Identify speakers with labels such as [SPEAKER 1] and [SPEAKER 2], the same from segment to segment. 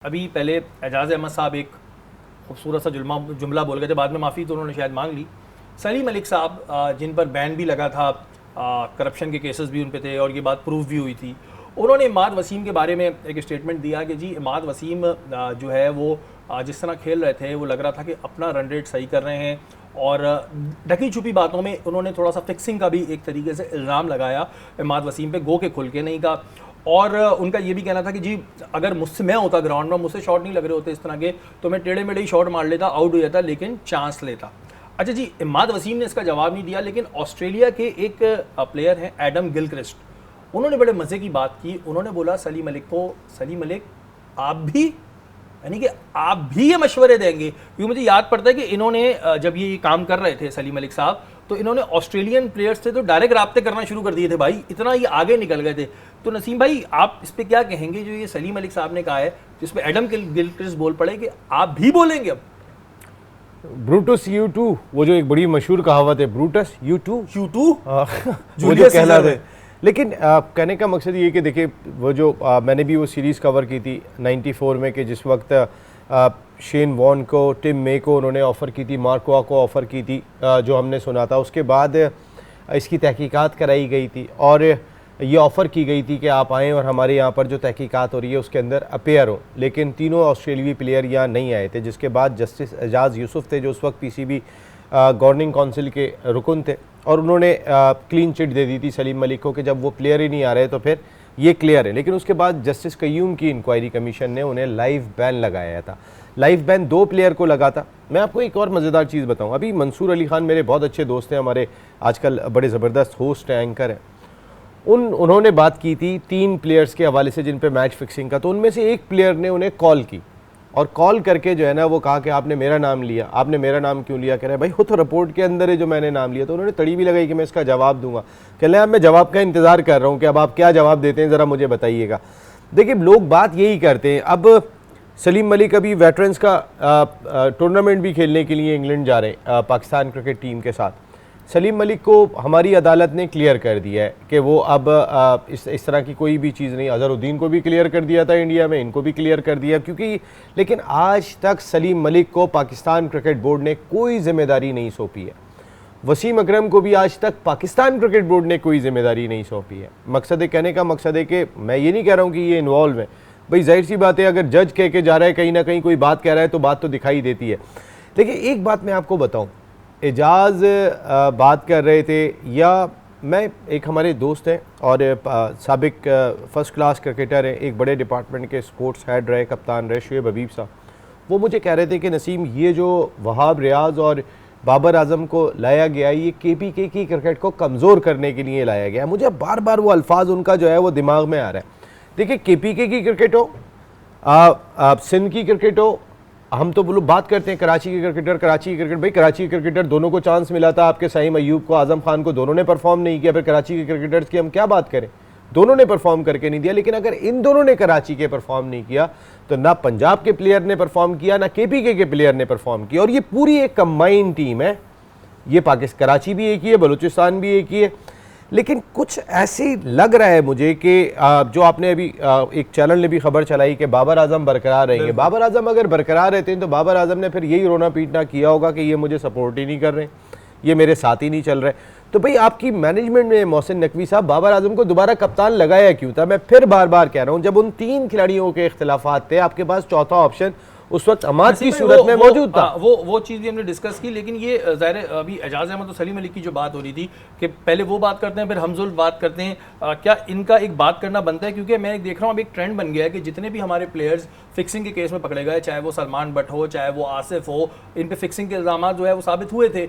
[SPEAKER 1] अभी पहले एजाज़ अहमद साहब एक खूबसूरत सा जुमला बोल गए थे, बाद में माफ़ी तो उन्होंने शायद मांग ली। सलीम मलिक साहब जिन पर बैन भी लगा था, करप्शन के केसेस भी उन पे थे और ये बात प्रूव भी हुई थी, उन्होंने इमाद वसीम के बारे में एक स्टेटमेंट दिया कि जी इमाद वसीम जो है वो जिस तरह खेल रहे थे वो लग रहा था कि अपना रन रेट सही कर रहे हैं, और ढकी छुपी बातों में उन्होंने थोड़ा सा फिक्सिंग का भी एक तरीके से इल्ज़ाम लगाया इमाद वसीम पे, गो के खुल के नहीं कहा। और उनका ये भी कहना था कि जी अगर मुझसे मैं होता ग्राउंड में, मुझसे शॉट नहीं लग रहे होते इस तरह के, तो मैं टेढ़े मेढ़े ही शॉट मार लेता, आउट हो जाता, लेकिन चांस लेता। अच्छा जी, इमाद वसीम ने इसका जवाब नहीं दिया, लेकिन ऑस्ट्रेलिया के एक प्लेयर हैं एडम गिलक्रिस्ट, उन्होंने बड़े मज़े की बात की। उन्होंने बोला सलीम मलिक को, सलीम मलिक आप भी, यानी कि आप भी ये मशवरे देंगे, क्योंकि मुझे याद पड़ता है कि इन्होंने जब ये काम कर रहे थे सलीम मलिक साहब, तो इन्होंने ऑस्ट्रेलियन प्लेयर्स से तो डायरेक्ट राब्ते करना शुरू कर दिए थे भाई, इतना ये आगे निकल गए थे। तो नसीम भाई आप इस पर क्या कहेंगे जो ये सलीम मलिक साहब ने कहा है, जिस पे एडम गिलक्रिस्ट बोल पड़े कि आप भी बोलेंगे अब?
[SPEAKER 2] ब्रूटस यू टू, वो जो एक बड़ी मशहूर कहावत है, ब्रूटस यू टू वो जो कहला थे। लेकिन कहने का मकसद ये कि देखिए वो जो मैंने भी वो सीरीज़ कवर की थी 94 में, कि जिस वक्त शेन वॉन को, टिम मे को उन्होंने ऑफ़र की थी, मार्कोआ को ऑफ़र की थी, जो हमने सुना था। उसके बाद इसकी तहकीकात कराई गई थी और ये ऑफ़र की गई थी कि आप आएँ और हमारे यहाँ पर जो तहकीकात हो रही है उसके अंदर अपेयर हो, लेकिन तीनों ऑस्ट्रेलियाई प्लेयर यहाँ नहीं आए थे। जिसके बाद जस्टिस एजाज़ यूसुफ थे जो उस वक्त पीसीबी गवर्निंग काउंसिल के रुकन थे, और उन्होंने क्लीन चिट दे दी थी सलीम मलिक को कि जब वो प्लेयर ही नहीं आ रहे तो फिर ये क्लियर है। लेकिन उसके बाद जस्टिस कय्यूम की इंक्वायरी कमीशन ने उन्हें लाइव बैन लगाया था। लाइव बैन 2 प्लेयर को लगा था। मैं आपको एक और मज़ेदार चीज़ बताऊं, अभी मंसूर अली खान मेरे बहुत अच्छे दोस्त हैं, हमारे आजकल बड़े ज़बरदस्त होस्ट हैं, एंकर हैं, उन्होंने बात की थी 3 प्लेयर्स के हवाले से जिन पे मैच फिक्सिंग का। तो उनमें से एक प्लेयर ने उन्हें कॉल की और कॉल करके जो है ना वो कहा कि आपने मेरा नाम लिया। आपने मेरा नाम क्यों लिया? कह रहे भाई वो तो रिपोर्ट के अंदर है जो मैंने नाम लिया। तो उन्होंने तड़ी भी लगाई कि मैं इसका जवाब दूंगा। कह रहे मैं जवाब का इंतज़ार कर रहा हूँ कि अब आप क्या जवाब देते हैं, ज़रा मुझे बताइएगा। देखिए लोग बात यही करते हैं। अब सलीम मलिक अभी वेटरन्स का टूर्नामेंट भी खेलने के लिए इंग्लैंड जा रहे हैं पाकिस्तान क्रिकेट टीम के साथ। सलीम मलिक को हमारी अदालत ने क्लियर कर दिया है कि वो अब इस तरह की कोई भी चीज़ नहीं। अजहरुद्दीन को भी क्लियर कर दिया था इंडिया में, इनको भी क्लियर कर दिया, क्योंकि लेकिन आज तक सलीम मलिक को पाकिस्तान क्रिकेट बोर्ड ने कोई जिम्मेदारी नहीं सौंपी है। वसीम अकरम को भी आज तक पाकिस्तान क्रिकेट बोर्ड ने कोई जिम्मेदारी नहीं सौंपी है। मकसद कहने का मकसद है कि मैं ये नहीं कह रहा हूँ कि ये इन्वॉल्व है, भाई जाहिर सी बात है अगर जज कह के जा रहा है, कहीं ना कहीं कोई बात कह रहा है तो बात तो दिखाई देती है। लेकिन एक बात मैं आपको बताऊँ, एजाज़ बात कर रहे थे, या मैं एक हमारे दोस्त हैं और साबिक फ़र्स्ट क्लास क्रिकेटर हैं, एक बड़े डिपार्टमेंट के स्पोर्ट्स हेड रहे, कप्तान रहे, शुएब हबीब साहब, वो मुझे कह रहे थे कि नसीम ये जो वहाब रियाज़ और बाबर आजम को लाया गया, ये केपीके की क्रिकेट को कमज़ोर करने के लिए लाया गया। मुझे बार बार वो अल्फाज उनका जो है वो दिमाग में आ रहा है। देखिए केपीके की क्रिकेट हो, सिंध की क्रिकेट हो, हम तो बोलो बात करते हैं कराची के क्रिकेटर, कराची की क्रिकेट, भाई कराची के क्रिकेटर दोनों को चांस मिला था, आपके सईम अयूब को, आजम खान को, दोनों ने परफॉर्म नहीं किया। फिर कराची के क्रिकेटर्स की हम क्या बात करें, दोनों ने परफॉर्म करके नहीं दिया। लेकिन अगर इन दोनों ने कराची के परफॉर्म नहीं किया तो ना पंजाब के प्लेयर ने परफॉर्म किया, ना केपीके के प्लेयर ने परफॉर्म किया। और ये पूरी एक कंबाइंड टीम है, ये पाकिस्तान, कराची भी एक ही है, बलूचिस्तान भी एक ही है। लेकिन कुछ ऐसे लग रहा है मुझे कि जो आपने अभी एक चैनल ने भी खबर चलाई कि बाबर आजम बरकरार रहेंगे। बाबर आजम अगर बरकरार रहते हैं तो बाबर आजम ने फिर यही रोना पीटना किया होगा कि ये मुझे सपोर्ट ही नहीं कर रहे, ये मेरे साथ ही नहीं चल रहे। तो भाई आपकी मैनेजमेंट में मोहसिन नकवी साहब बाबर आजम को दोबारा कप्तान लगाया क्यों था? मैं फिर बार बार कह रहा हूँ, जब उन 3 खिलाड़ियों के इख्तिलाफात थे, आपके पास चौथा ऑप्शन उस वक्त अमाद की सूरत में मौजूद था।
[SPEAKER 1] वो चीज़ भी हमने डिस्कस की। लेकिन ये ज़ाहिर अभी एजाज़ अहमद और सलीम मलिक की जो बात हो रही थी कि पहले वो बात करते हैं फिर हमजुल बात करते हैं, क्या इनका एक बात करना बनता है? क्योंकि मैं देख रहा हूँ अब एक ट्रेंड बन गया है कि जितने भी हमारे प्लेयर्स फिक्सिंग के केस में पकड़े गए, चाहे वो सलमान बट हो, चाहे वो आसिफ हो, इन पे फिक्सिंग के इल्ज़ाम जो है वो साबित हुए थे,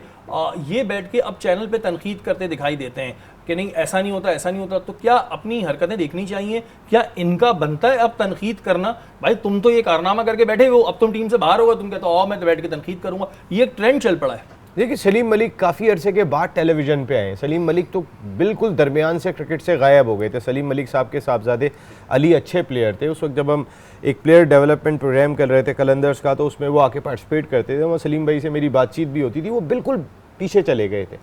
[SPEAKER 1] ये बैठ के अब चैनल पे तनकीद करते दिखाई देते हैं कि नहीं ऐसा नहीं होता, ऐसा नहीं होता। तो क्या अपनी हरकतें देखनी चाहिए? क्या इनका बनता है अब तनकीद करना? भाई तुम तो ये कारनामा करके बैठे हो, अब तुम टीम से बाहर होगा, तुम कहते हो मैं तो बैठ के तनकीद करूंगा। ये एक ट्रेंड चल पड़ा है।
[SPEAKER 2] देखिए सलीम मलिक काफ़ी अरसे के बाद टेलीविज़न पे आए। सलीम मलिक तो बिल्कुल दरमियान से क्रिकेट से गायब हो गए थे। सलीम मलिक साहब के साहबजादे अली अच्छे प्लेयर थे। उस वक्त जब हम एक प्लेयर डेवलपमेंट प्रोग्राम कर रहे थे कलंदर्स का, तो उसमें वो आके पार्टिसिपेट करते थे। वहाँ सलीम भाई से मेरी बातचीत भी होती थी। वो बिल्कुल पीछे चले गए थे,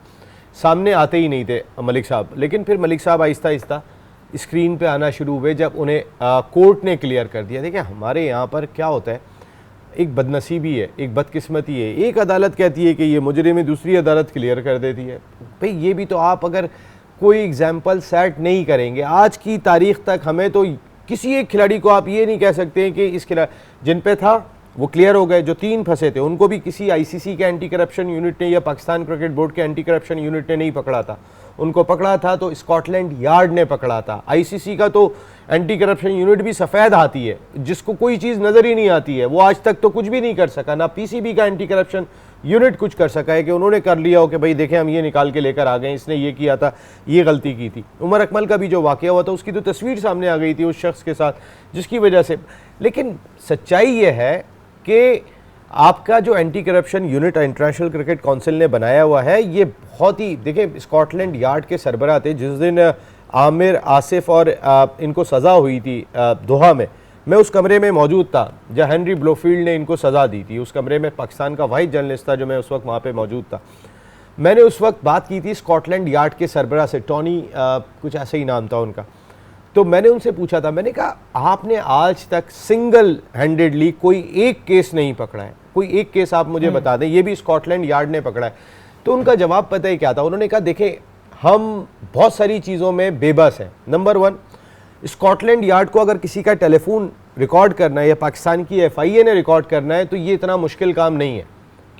[SPEAKER 2] सामने आते ही नहीं थे मलिक साहब। लेकिन फिर मलिक साहब आहिस्ता आहिस्ता स्क्रीन पे आना शुरू हुए जब उन्हें कोर्ट ने क्लियर कर दिया। देखिए हमारे यहाँ पर क्या होता है, एक बदनसीबी है, एक बदकिस्मती है। एक अदालत कहती है कि ये मुजरिम है, दूसरी अदालत क्लियर कर देती है। भाई ये भी तो आप अगर कोई एग्जाम्पल सेट नहीं करेंगे आज की तारीख तक, हमें तो किसी एक खिलाड़ी को आप ये नहीं कह सकते हैं कि इस खिलाड़ी जिन पे था वो क्लियर हो गए, जो 3 फंसे थे उनको भी किसी आईसीसी के एंटी करप्शन यूनिट ने या पाकिस्तान क्रिकेट बोर्ड के एंटी करप्शन यूनिट ने नहीं पकड़ा था। उनको पकड़ा था तो स्कॉटलैंड यार्ड ने पकड़ा था। आईसीसी का तो एंटी करप्शन यूनिट भी सफ़ेद हाथी है, जिसको कोई चीज़ नज़र ही नहीं आती है। वो आज तक तो कुछ भी नहीं कर सका, ना पीसीबी का एंटी करप्शन यूनिट कुछ कर सका है कि उन्होंने कर लिया हो कि भाई देखें हम ये निकाल के लेकर आ गए, इसने ये किया था, ये गलती की थी। उमर अकमल का भी जो वाक़या हुआ था उसकी तो तस्वीर सामने आ गई थी उस शख्स के साथ, जिसकी वजह से। लेकिन सच्चाई ये है कि आपका जो anti corruption unit international cricket council ने बनाया हुआ है, ये बहुत ही, देखिए स्कॉटलैंड यार्ड के सरबराह थे जिस दिन आमिर, आसिफ और इनको सज़ा हुई थी दोहा में, मैं उस कमरे में मौजूद था जहाँ हेनरी ब्लोफील्ड ने इनको सज़ा दी थी। उस कमरे में पाकिस्तान का वाहिद जर्नलिस्ट था जो मैं उस वक्त वहाँ पे मौजूद था। मैंने उस वक्त बात की थी स्कॉटलैंड यार्ड के सरबराह से, टॉनी कुछ ऐसे ही नाम था उनका। तो मैंने उनसे पूछा था, मैंने कहा आपने आज तक सिंगल हैंडेडली कोई एक केस नहीं पकड़ा है, कोई एक केस आप मुझे बता दें, ये भी स्कॉटलैंड यार्ड ने पकड़ा है। तो उनका जवाब पता है क्या था? उन्होंने कहा देखें हम बहुत सारी चीज़ों में बेबस हैं। नंबर 1, स्कॉटलैंड यार्ड को अगर किसी का टेलीफोन रिकॉर्ड करना है या पाकिस्तान की एफआईए ने रिकॉर्ड करना है तो ये इतना मुश्किल काम नहीं है,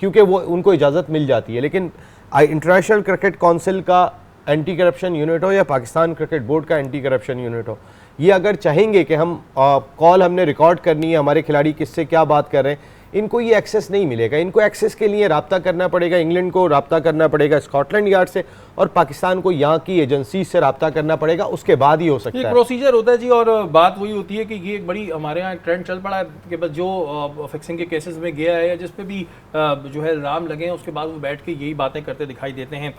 [SPEAKER 2] क्योंकि वो उनको इजाज़त मिल जाती है। लेकिन इंटरनेशनल क्रिकेट काउंसिल का एंटी करप्शन यूनिट हो या पाकिस्तान क्रिकेट बोर्ड का एंटी करप्शन यूनिट हो, ये अगर चाहेंगे कि हम कॉल हमने रिकॉर्ड करनी है, हमारे खिलाड़ी किससे क्या बात कर रहे हैं, इनको ये एक्सेस नहीं मिलेगा। इनको एक्सेस के लिए रब्ता करना पड़ेगा, इंग्लैंड को रब्ता करना पड़ेगा स्कॉटलैंड यार्ड से, और पाकिस्तान को यहाँ की एजेंसी से रब्ता करना पड़ेगा, उसके बाद ही हो सकता है।
[SPEAKER 1] प्रोसीजर होता है जी। और बात वही होती है कि ये एक बड़ी हमारे यहाँ ट्रेंड चल पड़ा है कि बस जो फिक्सिंग के केसेस में गया है या जिस पे भी जो है इल्ज़ाम लगे हैं उसके बाद वो बैठ के यही बातें करते दिखाई देते हैं।